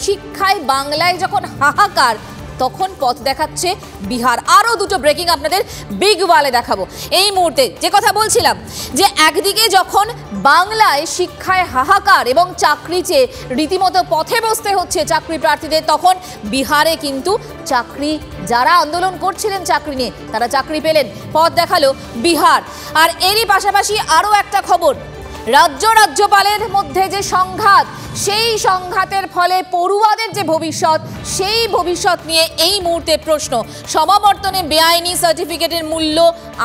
শিক্ষায় বাংলায় যখন হাহাকার তখন পথ দেখাচ্ছে বিহার। আরও দুটো ব্রেকিং আপনাদের বিগ ওয়ালে দেখাবো এই মুহূর্তে। যে কথা বলছিলাম যে একদিকে যখন বাংলায় শিক্ষায় হাহাকার এবং চাকরি চেয়ে রীতিমতো পথে বসতে হচ্ছে চাকরি প্রার্থীদের, তখন বিহারে কিন্তু চাকরি যারা আন্দোলন করছিলেন চাকরি নিয়ে তারা চাকরি পেলেন, পথ দেখালো বিহার। আর এরই পাশাপাশি আরও একটা খবর, রাজ্যপালের মধ্যে যে সংঘাত, সেই সংঘাতের ফলে পড়ুয়াদের যে ভবিষ্যৎ, সেই ভবিষ্যৎ নিয়ে এই মুহূর্তে প্রশ্ন। সমাবর্তনে বেআইনি সার্টিফিকেটের মূল্য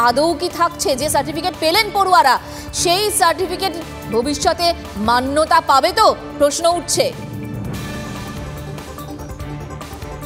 আদৌ কি থাকছে? যে সার্টিফিকেট পেলেন পড়ুয়ারা, সেই সার্টিফিকেট ভবিষ্যতে মান্যতা পাবে তো, প্রশ্ন উঠছে।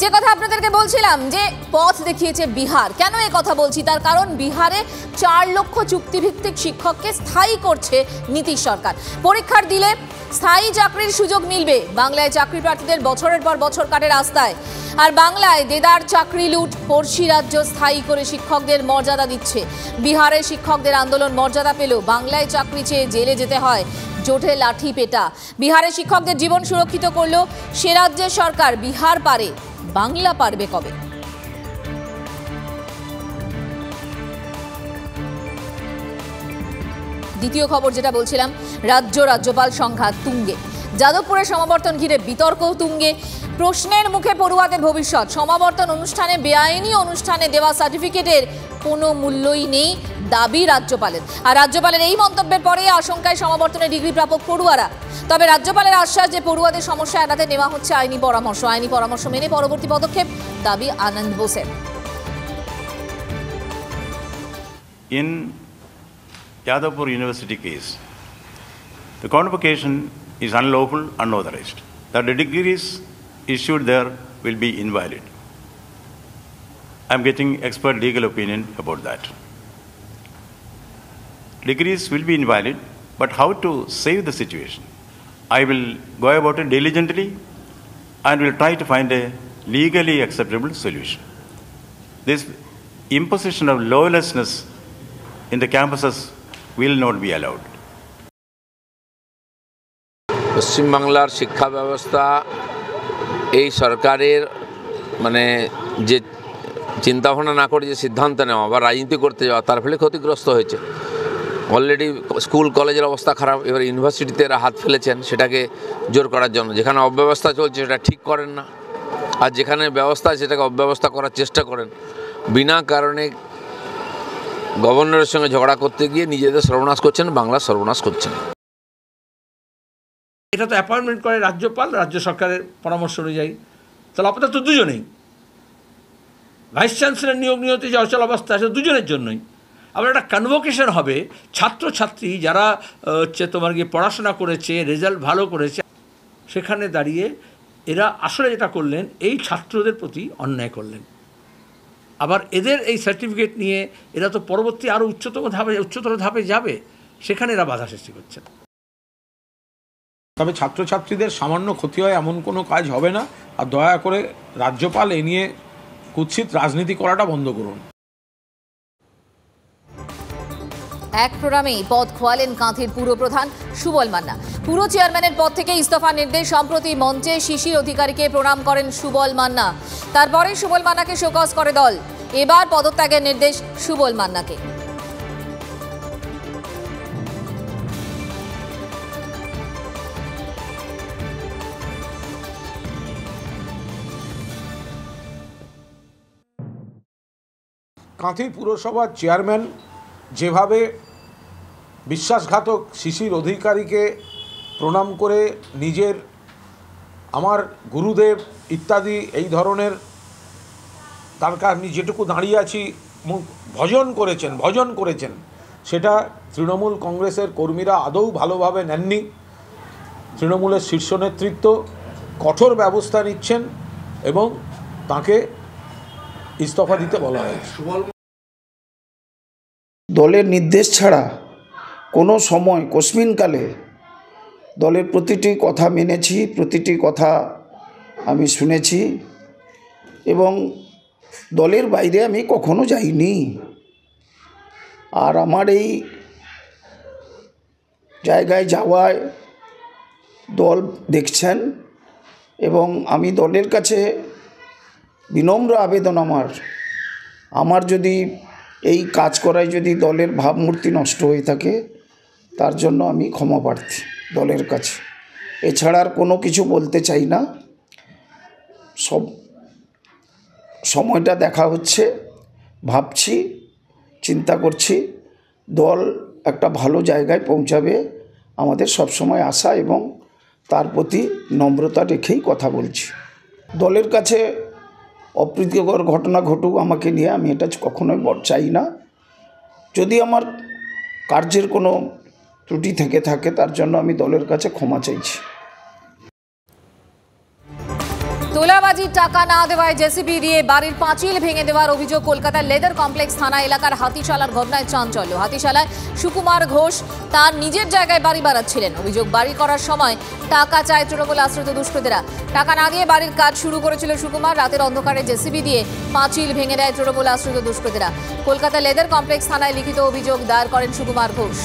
যে কথা আপনাদেরকে বলছিলাম যে পথ দেখিয়েছে বিহার, কেন এ কথা বলছি তার কারণ বিহারে 4 লক্ষ চুক্তিভিত্তিক শিক্ষককে স্থায়ী করছে নীতিশ সরকার। পরীক্ষার দিলে স্থায়ী চাকরির সুযোগ মিলবে। বাংলায় চাকরি প্রার্থীদের বছরের পর বছর কাটে রাস্তায়। আর বাংলায় দেদার চাকরি লুট, পড়শি রাজ্য স্থায়ী করে শিক্ষকদের মর্যাদা দিচ্ছে। বিহারের শিক্ষকদের আন্দোলন মর্যাদা পেল, বাংলায় চাকরি চেয়ে জেলে যেতে হয়, জোটে লাঠি পেটা। বিহারের শিক্ষকদের জীবন সুরক্ষিত করলো সে রাজ্যের সরকার। বিহার পারে, বাংলা পারবে কবে? দ্বিতীয় খবর যেটা বলছিলাম, রাজ্যপাল সংঘাত তুঙ্গে। যাদবপুরের সমাবর্তন ঘিরে বিতর্ক তুঙ্গে। প্রশ্নের মুখে পড়ুয়াদের ভবিষ্যৎ। সমাবর্তন অনুষ্ঠানে বেআইনি অনুষ্ঠানে দেওয়া সার্টিফিকেটের কোনো মূল্যই নেই, দাবি রাজ্যপালের। আর রাজ্যপালের এই মন্তব্যের পরে আশঙ্কায় সমাবর্তনে ডিগ্রি প্রাপক পড়ুয়ারা। তবে রাজ্যপালের আশ্বাস যে পড়ুয়াদের সমস্যা এড়াতে নেওয়া হচ্ছে আইনি পরামর্শ। আইনি পরামর্শ মেনে পরবর্তী পদক্ষেপ, দাবি আনন্দ বোসের। In Yadavpur University case, the convocation is unlawful, unauthorized. The degrees issued there will be invalid. I am getting expert legal opinion about that. Degrees will be invalid, but how to save the situation? I will go about it diligently and will try to find a legally acceptable solution. This imposition of lawlessness in the campuses will not be allowed. পশ্চিম বাংলার শিক্ষা ব্যবস্থা এই সরকারের যে চিন্তাভাবনা না করে যে সিদ্ধান্ত নেওয়া বা রাজনীতি করতে যাওয়া, তার ফলে ক্ষতিগ্রস্ত হয়েছে। অলরেডি স্কুল কলেজের অবস্থা খারাপ, এবার ইউনিভার্সিটিতে এরা হাত ফেলেছেন সেটাকে জোর করার জন্য। যেখানে অব্যবস্থা চলছে সেটা ঠিক করেন না, আর যেখানে ব্যবস্থা সেটাকে অব্যবস্থা করার চেষ্টা করেন। বিনা কারণে গভর্নরের সঙ্গে ঝগড়া করতে গিয়ে নিজেদের সর্বনাশ করছেন, বাংলার সর্বনাশ করছেন। এটা তো অ্যাপয়েন্টমেন্ট করে রাজ্যপাল, রাজ্য সরকারের পরামর্শ অনুযায়ী। তাহলে আপাতত দুজনেই ভাইস চ্যান্সেলর নিয়োগ নিয়তে যে অচল অবস্থা আছে দুজনের জন্যই। আবার একটা কনভোকেশন হবে, ছাত্রছাত্রী যারা তোমার গিয়ে পড়াশোনা করেছে, রেজাল্ট ভালো করেছে, সেখানে দাঁড়িয়ে এরা আসলে যেটা করলেন এই ছাত্রদের প্রতি অন্যায় করলেন। আবার এদের এই সার্টিফিকেট নিয়ে এরা তো পরবর্তী আরও উচ্চতর ধাপে যাবে, সেখানে এরা বাধা সৃষ্টি করছেন। তবে ছাত্রছাত্রীদের সামান্য ক্ষতি হয় এমন কোনো কাজ হবে না। আর দয়া করে রাজ্যপাল এ নিয়ে কুৎসিত রাজনীতি করাটা বন্ধ করুন। এক প্রোগ্রামেই পদ খোয়ালেন কাঁথির পুরপ্রধান সুবল মান্না। পুরো চেয়ারম্যানের পদ থেকে ইস্তফার নির্দেশ। সম্প্রতি মঞ্চে শিশির অধিকারীকে প্রণাম করেন সুবল মান্না। তারপরে সুবল মান্নাকে শোকজ করে দল। এবার পদত্যাগের নির্দেশ সুবল মান্নাকে। কাঁথি পুরসভার চেয়ারম্যান যেভাবে বিশ্বাসঘাতক শিশির অধিকারীকে প্রণাম করে নিজের আমার গুরুদেব ইত্যাদি এই ধরনের তার আমি যেটুকু দাঁড়িয়ে আছি ভজন করেছেন সেটা তৃণমূল কংগ্রেসের কর্মীরা আদৌ ভালোভাবে নেননি। তৃণমূলের শীর্ষ নেতৃত্ব কঠোর ব্যবস্থা নিচ্ছেন এবং তাকে ইস্তফা দিতে বলা হয়েছে। দলের নির্দেশ ছাড়া কোনো সময় কস্মিনকালে দলের প্রতিটি কথা মেনেছি, প্রতিটি কথা আমি শুনেছি এবং দলের বাইরে আমি কখনো যাইনি। আর আমার এই জায়গায় যাওয়ায় দল দেখছেন এবং আমি দলের কাছে বিনম্র আবেদন আমার যদি এই কাজ করায় যদি দলের ভাবমূর্তি নষ্ট হয়ে থাকে তার জন্য আমি ক্ষমা প্রার্থী দলের কাছে। এছাড়া আর কোনো কিছু বলতে চাই না। সব সময়টা দেখা হচ্ছে, ভাবছি, চিন্তা করছি, দল একটা ভালো জায়গায় পৌঁছাবে আমাদের সবসময় আশা এবং তার প্রতি নম্রতা রেখেই কথা বলছি। দলের কাছে অপ্রীতিকর ঘটনা ঘটুক আমাকে নিয়ে, আমি এটা কখনোই চাই না। যদি আমার কার্যের কোনো ত্রুটি থেকে থাকে তার জন্য আমি দলের কাছে ক্ষমা চাইছি। তোলাবাজির টাকা না দেওয়ায় জেসিবি দিয়ে বাড়ির পাঁচিল ভেঙে দেওয়ার অভিযোগ। কলকাতার লেদার কমপ্লেক্স থানা এলাকার হাতিশালার ঘটনায় চাঞ্চল্য। হাতিশালায় সুকুমার ঘোষ তার নিজের জায়গায় বাড়ি বানাচ্ছিলেন। অভিযোগ, বাড়ি করার সময় টাকা চায় তৃণমূল আশ্রিত দুষ্কৃতীরা। টাকা না দিয়ে বাড়ির কাজ শুরু করেছিল সুকুমার। রাতের অন্ধকারে জেসিবি দিয়ে পাঁচিল ভেঙে দেয় তৃণমূল আশ্রিত দুষ্কৃতীরা। কলকাতা লেদার কমপ্লেক্স থানায় লিখিত অভিযোগ দায়ের করেন সুকুমার ঘোষ।